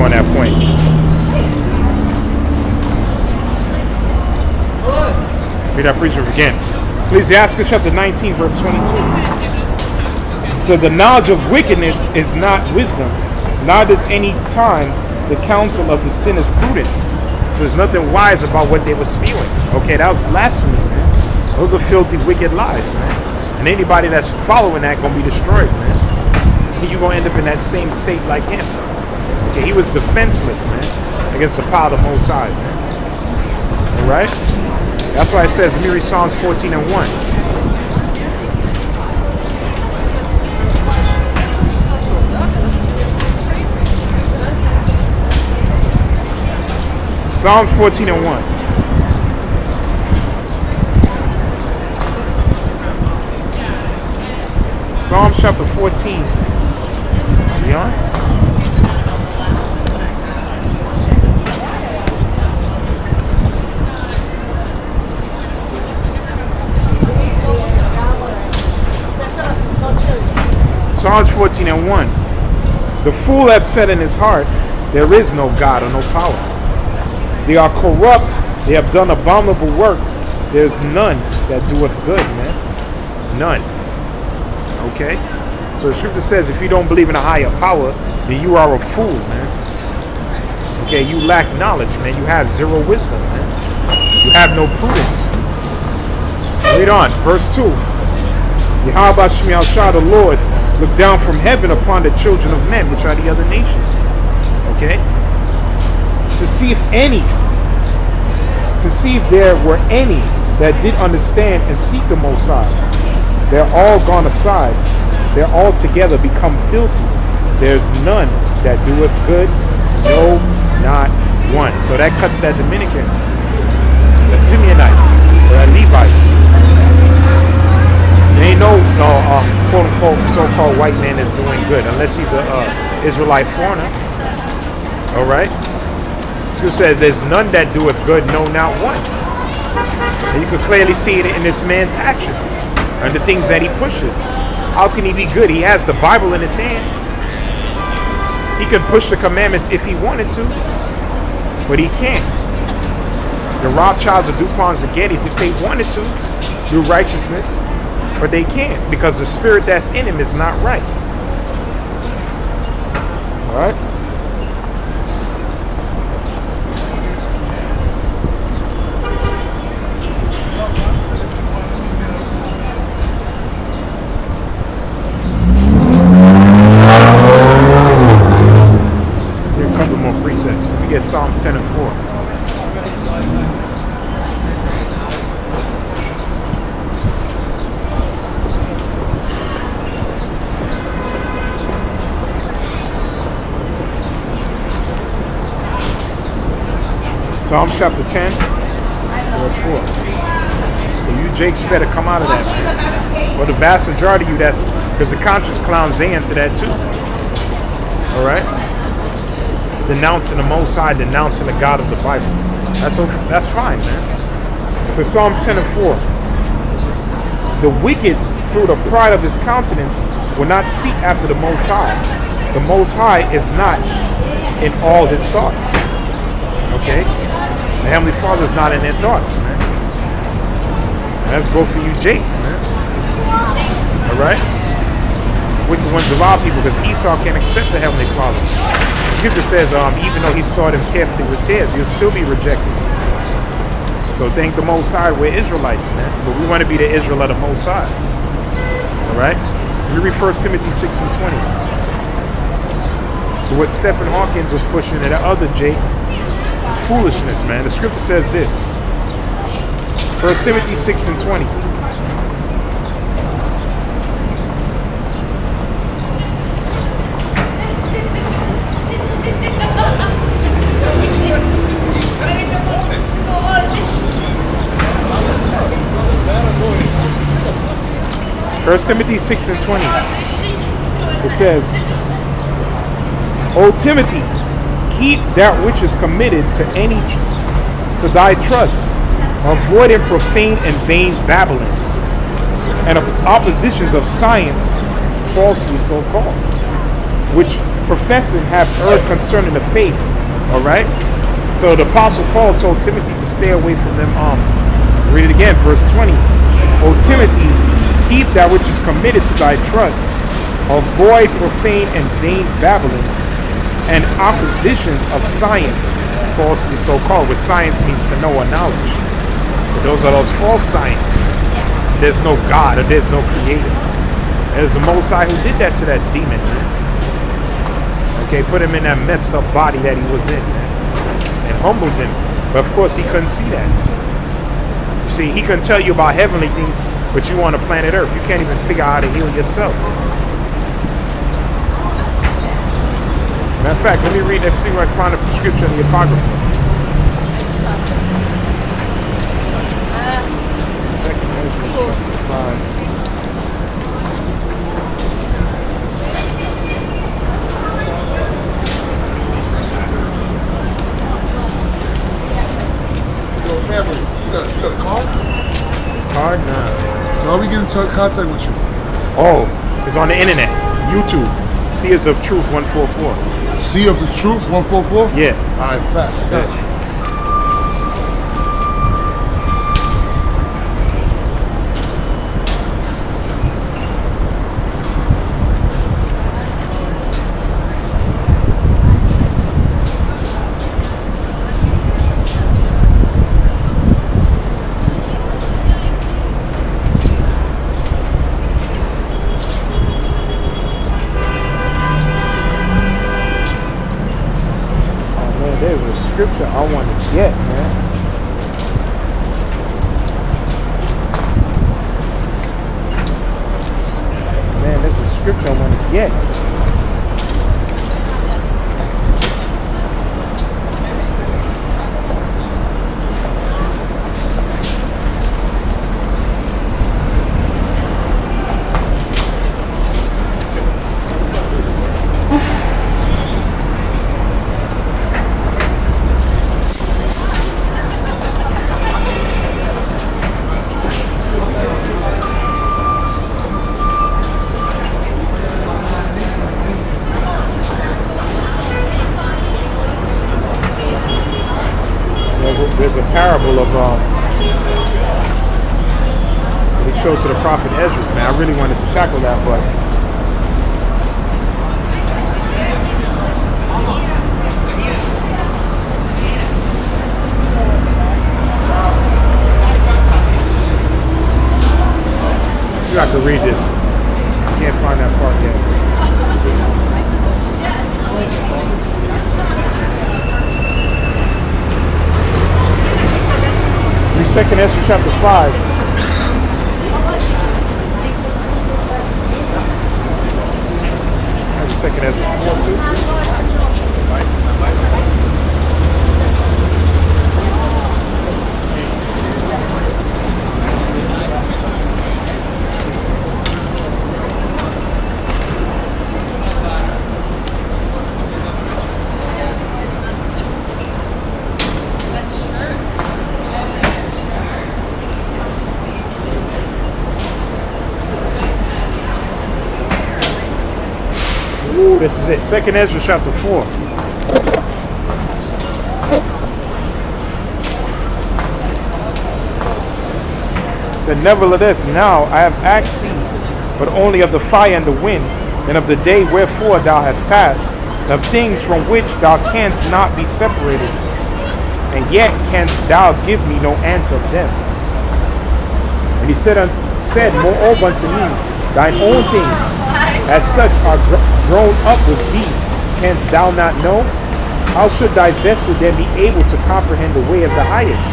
on that point. Read that preacher again. Ecclesiastes chapter 19, verse 22. So the knowledge of wickedness is not wisdom, neither is any time the counsel of the sinners prudence. So there's nothing wise about what they were spewing. Okay, that was blasphemy, man. Those are filthy, wicked lies, man. And anybody that's following that gonna be destroyed, man. You're gonna end up in that same state like him. Okay, he was defenseless, man, against the power of the Most High, man. All right? That's why it says, let me read Psalms 14 and 1. Psalms 14 and 1. Psalms chapter 14. Beyond? Psalms 14 and 1. The fool hath said in his heart, there is no God or no power. They are corrupt, they have done abominable works. There's none that doeth good, man. None. Okay? So the scripture says if you don't believe in a higher power, then you are a fool, man. Okay, you lack knowledge, man. You have zero wisdom, man. You have no prudence. Read on, verse 2. Yahawashi, the Lord, look down from heaven upon the children of men, which are the other nations. Okay? To see if there were any that did understand and seek the Most High. They're all gone aside. They're all together become filthy. There's none that doeth good, no, not one. So that cuts that Dominican, the Simeonite, or a Levite. There ain't no quote-unquote so-called white man is doing good unless he's a Israelite foreigner. All right? You said there's none that doeth good, no, not one. And you can clearly see it in this man's actions and the things that he pushes. How can he be good? He has the Bible in his hand. He could push the commandments if he wanted to, but he can't. The Rothschilds, the DuPonts, the Gettys, if they wanted to, do righteousness, but they can't because the spirit that's in him is not right. All right? Psalms 10 and 4. Psalms chapter 10, verse 4. So you Jakes better come out of that, man. Well, the vast majority of you, that's because the conscious clowns, they into that too. All right? Denouncing the Most High, denouncing the God of the Bible. That's fine, man. So Psalms 10 and 4. The wicked, through the pride of his countenance, will not seek after the Most High. The Most High is not in all his thoughts. Okay? The Heavenly Father is not in their thoughts, man. And that's go for you Jakes, man. Alright? Wicked ones of our people, because Esau can't accept the Heavenly Father. Scripture says, even though he sought him carefully with tears, he'll still be rejected. So thank the Most High, we're Israelites, man. But we want to be the Israel of the Most High. Alright? Let me read 1 Timothy 6 and 20. So what Stephen Hawkins was pushing to that other Jake is foolishness, man. The scripture says this. 1 Timothy 6 and 20. 1 Timothy 6 and 20. It says, O Timothy, keep that which is committed to thy trust, avoiding profane and vain babblings, and oppositions of science, falsely so called, which professing have erred concerning the faith. All right. So the Apostle Paul told Timothy to stay away from them. Read it again, verse 20. O Timothy, keep that which is committed to thy trust. Avoid profane and vain babblings and oppositions of science, falsely so called, which science means to know or knowledge. But those are those false science. There's no God or there's no creator. There's the Most High who did that to that demon, man. Okay, put him in that messed up body that he was in, man, and humbled him. But of course he couldn't see that. You see, he couldn't tell you about heavenly things, but you on the planet Earth. You can't even figure out how to heal yourself. Matter of fact, let me read that thing where I find a prescription in the Apocrypha. It's the second Ezra, chapter 5. Family, you got a card? Card? Nah. So how we get in contact with you? Oh, it's on the internet. YouTube. Seers of Truth 144. Sea of the Truth 144? Yeah. Alright, fast. Yeah. Scripture I want to get, man. Man, there's a scripture I want to get. There's a parable of they showed to the prophet Ezra, man. I really wanted to tackle that, but you have to read this. I can't find that part yet. Second Ezra chapter 5. That's Second Ezra 4 too. This is it. Second Ezra chapter 4. So nevertheless, now I have asked thee, but only of the fire and the wind, and of the day wherefore thou hast passed, of things from which thou canst not be separated, and yet canst thou give me no answer of them. And he said moreover unto me, thine own things, as such are grown up with thee, canst thou not know? How should thy vessel then be able to comprehend the way of the highest?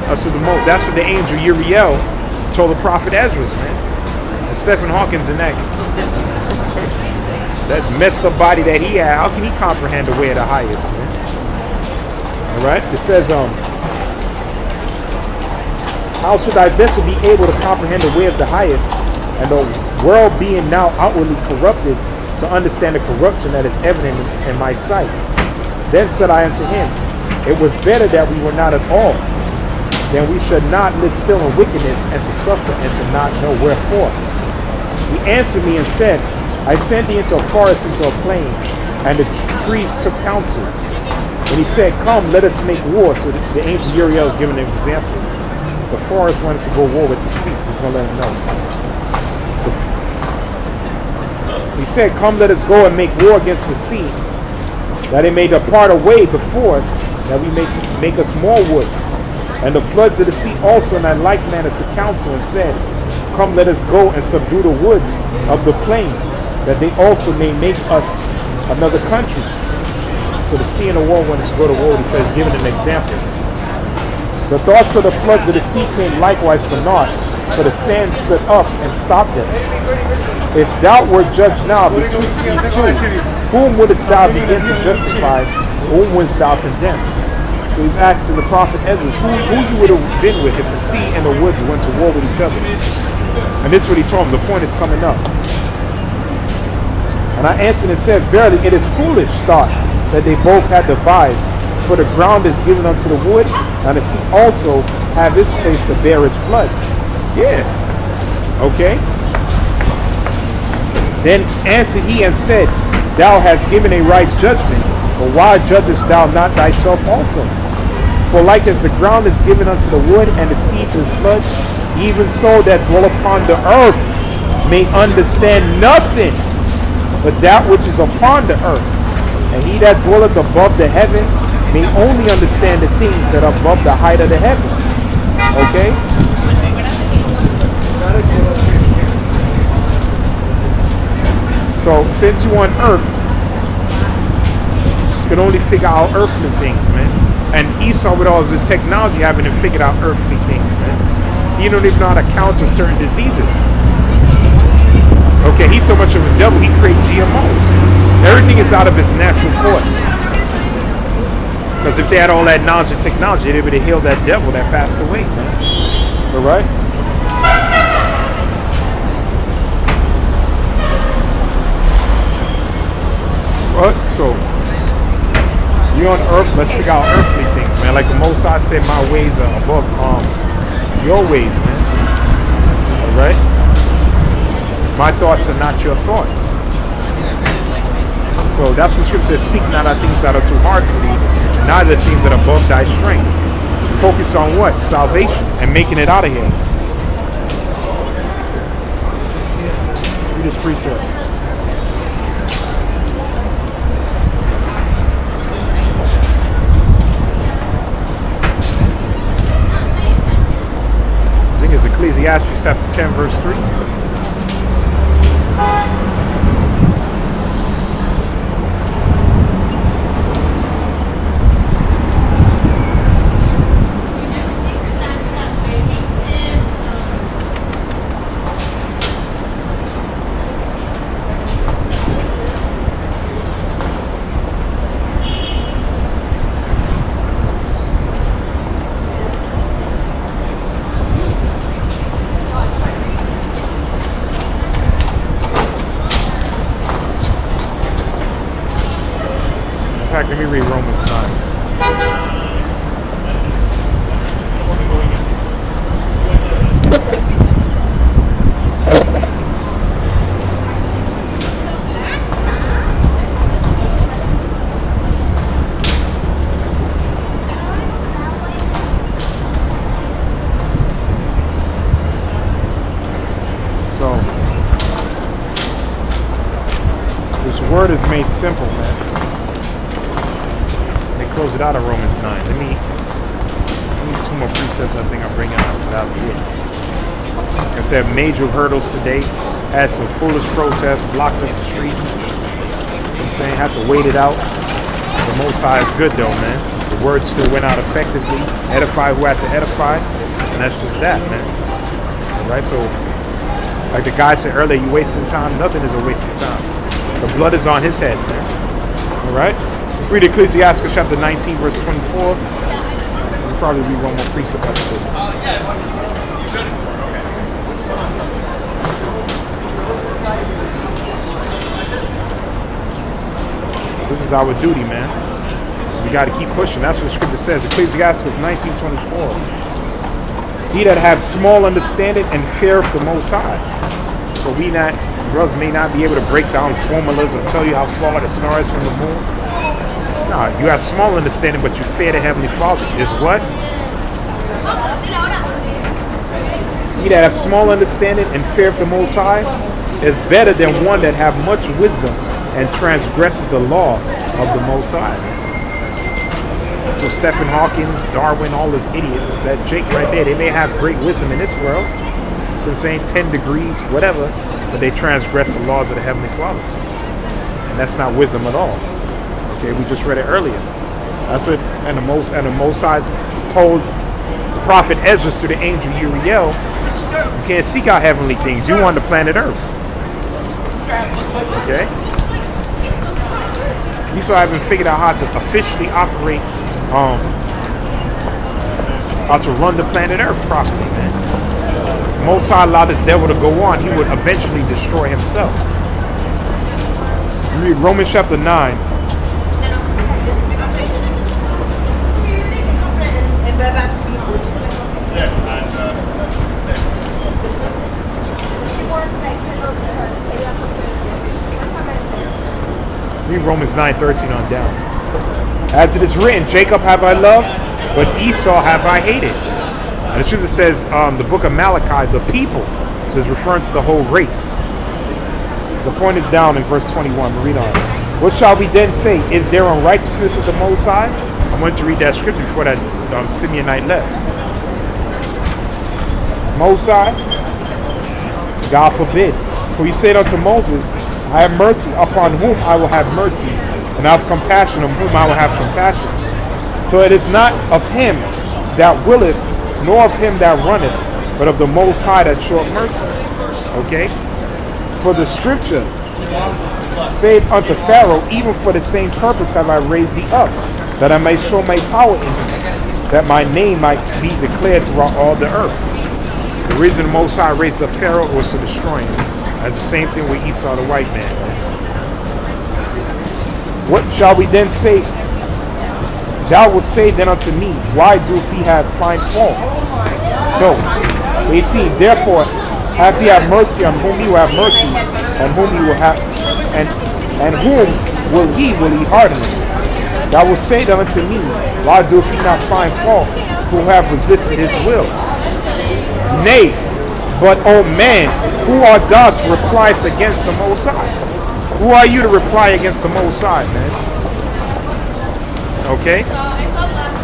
That's what the angel Uriel told the prophet Ezra, man. And Stephen Hawkins and that messed up body that he had, how can he comprehend the way of the highest, man? Alright? It says, how should thy vessel be able to comprehend the way of the highest, and the world being now outwardly corrupted, to understand the corruption that is evident in my sight? Then said I unto him, it was better that we were not at all, than we should not live still in wickedness, and to suffer, and to not know wherefore. He answered me and said, I sent thee into a forest, into a plain, and the trees took counsel. And he said, come, let us make war. So the ancient Uriel is giving an example. The forest wanted to go war with the sea. He's going to let him know. He said, come, let us go and make war against the sea, that it may depart away before us, that we may make us more woods. And the floods of the sea also in that like manner took counsel and said, come, let us go and subdue the woods of the plain, that they also may make us another country. So the sea and the war wanted to go to war because he's giving an example. The thoughts of the floods of the sea came likewise for naught, for the sand stood up and stopped them. If thou wert judged now between these two, whom wouldest thou begin to justify, whom wouldst thou condemn? So he's asking the prophet Ezra, who you would have been with if the sea and the woods went to war with each other. And this is what he told him, the point is coming up. And I answered and said, verily it is foolish thought that they both had devised, for the ground is given unto the wood, and the sea also have its place to bear its floods. Yeah. Okay. Then answered he and said, thou hast given a right judgment, but why judgest thou not thyself also? For like as the ground is given unto the wood, and the sea to its floods, even so that dwell upon the earth may understand nothing but that which is upon the earth. And he that dwelleth above the heaven may only understand the things that are above the height of the heavens. Okay? So since you on earth, you can only figure out earthly things, man. And Esau, with all his technology, haven't even figured out earthly things, man. He don't even know how to counter certain diseases. Okay, he's so much of a devil, he creates GMOs. Everything is out of its natural course. Because if they had all that knowledge and technology, they would have healed that devil that passed away, man. All right? What? So, you're on earth, let's figure out earthly things, man. Like the Most High said, my ways are above your ways, man. All right? My thoughts are not your thoughts. So that's what Scripture says, seek not the things that are too hard for thee, neither the things that are above thy strength. Focus on what? Salvation and making it out of here. Read this precept. I think it's Ecclesiastes chapter 10 verse 3. Let me read Romans 9. So, this word is made simple, man. Close it out of Romans 9. Let me two more precepts I think I'll bring out without it. Like I said, major hurdles today. Had some foolish protests, blocked up the streets. So I'm saying, have to wait it out. The Most High is good though, man. The word still went out effectively. Edify who had to edify. And that's just that, man. Alright, so like the guy said earlier, you wasting time. Nothing is a waste of time. The blood is on his head, man. Alright? Read Ecclesiastes chapter 19, verse 24. We'll probably read one more precept after this. This is our duty, man. We got to keep pushing. That's what the scripture says. Ecclesiastes 19:24. He that have small understanding and fear of the Most High. So we not brothers may not be able to break down formulas or tell you how far the star is from the moon. No, you have small understanding, but you fear the Heavenly Father. Is what? He that has small understanding and fear of the Most High is better than one that have much wisdom and transgresses the law of the Most High. So Stephen Hawkins, Darwin, all those idiots, that Jake right there, they may have great wisdom in this world. So I'm saying 10 degrees, whatever, but they transgress the laws of the Heavenly Father. And that's not wisdom at all. Okay, we just read it earlier. That's what, and the Most High told the prophet Ezra through the angel Uriel, you can't seek out heavenly things. You on the planet Earth. Okay? Esau haven't figured out how to officially operate, how to run the planet Earth properly, man. Most High allowed this devil to go on, he would eventually destroy himself. Read Romans chapter 9. Read Romans 9:13 on down. As it is written, Jacob have I loved, but Esau have I hated. And the scripture says, the book of Malachi, the people, so it's referring to the whole race. The point is down in verse 21. We'll read on. What shall we then say? Is there unrighteousness with the Most High? I wanted to read that scripture before that Simeonite left. Most High, God forbid. For he said unto Moses, I have mercy upon whom I will have mercy, and I have compassion on whom I will have compassion. So it is not of him that willeth, nor of him that runneth, but of the Most High that showeth mercy. Okay? For the scripture saith unto Pharaoh, even for the same purpose have I raised thee up, that I may show my power in thee, that my name might be declared throughout all the earth. The reason the Most High raised up Pharaoh was to destroy him. That's the same thing with Esau the white man. What shall we then say? Thou wilt say then unto me, why do he have find fault? No. 18. Therefore have he had mercy on whom he will have mercy, on whom he will have, and whom will he harden? Thou wilt say then unto me, why do he not find fault, who have resisted his will? Nay, but O man, who art thou to reply against the Most High? Who are you to reply against the Most High, man? Okay?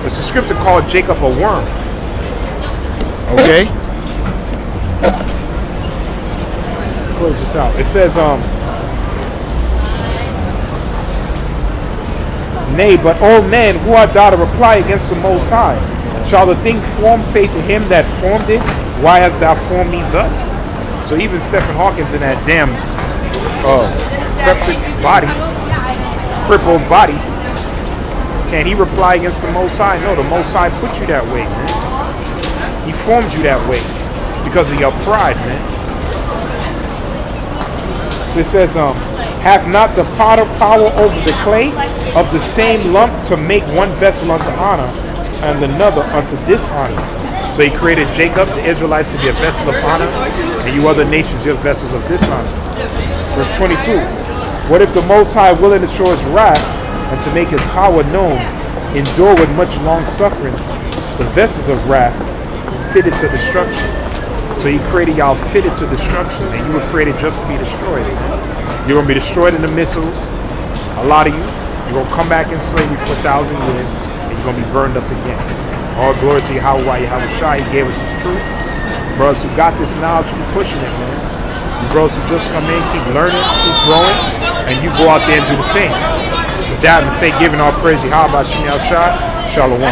There's a scripture called Jacob a worm. Okay? Close this out. It says, Nay, but O man, who art thou to reply against the Most High? Shall the thing formed say to him that formed it, why hast thou formed me thus? So even Stephen Hawkins in that damn crippled body, can he reply against the Most High? No, the Most High put you that way, man. He formed you that way because of your pride, man. So it says, have not the potter power over the clay of the same lump to make one vessel unto honor and another unto dishonor? So he created Jacob, the Israelites, to be a vessel of honor, and you other nations, you're vessels of dishonor. Verse 22. What if the Most High, willing to show his wrath and to make his power known, endure with much long suffering the vessels of wrath fitted to destruction? So he created y'all fitted to destruction, and you were created just to be destroyed. You're going to be destroyed in the missiles. A lot of you, you're going to come back in slavery for 1,000 years, and you're going to be burned up again. All glory to Yahawah, Yahawashi. He gave us his truth. Brothers who got this knowledge, keep pushing it, man. You brothers who just come in, keep learning, keep growing, and you go out there and do the same. With that, and say, giving all praise, Yahawashi, Shalom.